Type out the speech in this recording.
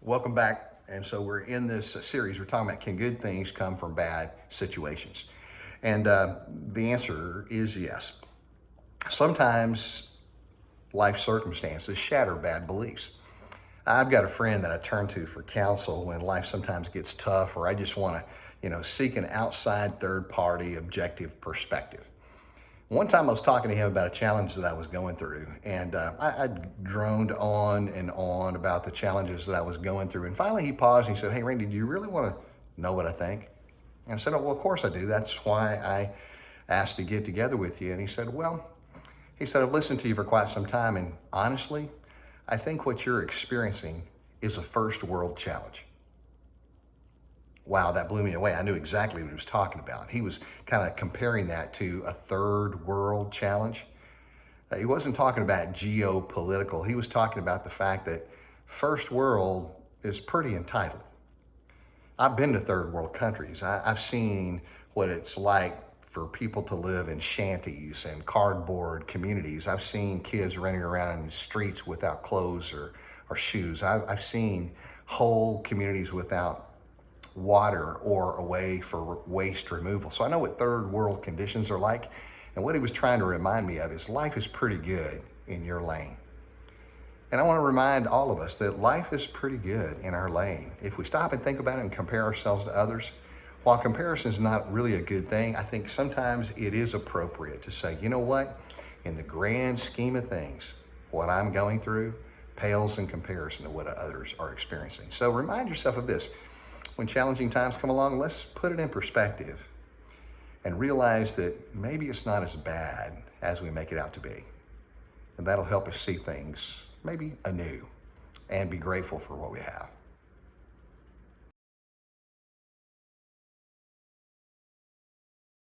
Welcome back. And so we're in this series, we're talking about, can good things come from bad situations? And the answer is yes. Sometimes life circumstances shatter bad beliefs. I've got a friend that I turn to for counsel when life sometimes gets tough, or I just want to, seek an outside third party objective perspective. One time I was talking to him about a challenge that I was going through, and I droned on and on about the challenges that I was going through. And finally he paused and he said, "Hey, Randy, do you really want to know what I think?" And I said, "Oh, well, of course I do. That's why I asked to get together with you." And he said, "I've listened to you for quite some time, and honestly, I think what you're experiencing is a first world challenge." Wow, that blew me away. I knew exactly what he was talking about. He was kind of comparing that to a third world challenge. He wasn't talking about geopolitical. He was talking about the fact that first world is pretty entitled. I've been to third world countries. I've seen what it's like for people to live in shanties and cardboard communities. I've seen kids running around in the streets without clothes or shoes. I've seen whole communities without water or a way for waste removal. So I know what third world conditions are like. And what he was trying to remind me of is life is pretty good in your lane. And I want to remind all of us that life is pretty good in our lane. If we stop and think about it and compare ourselves to others, while comparison is not really a good thing, I think sometimes it is appropriate to say, you know what, in the grand scheme of things, what I'm going through pales in comparison to what others are experiencing. So remind yourself of this. When challenging times come along, let's put it in perspective and realize that maybe it's not as bad as we make it out to be. And that'll help us see things maybe anew and be grateful for what we have.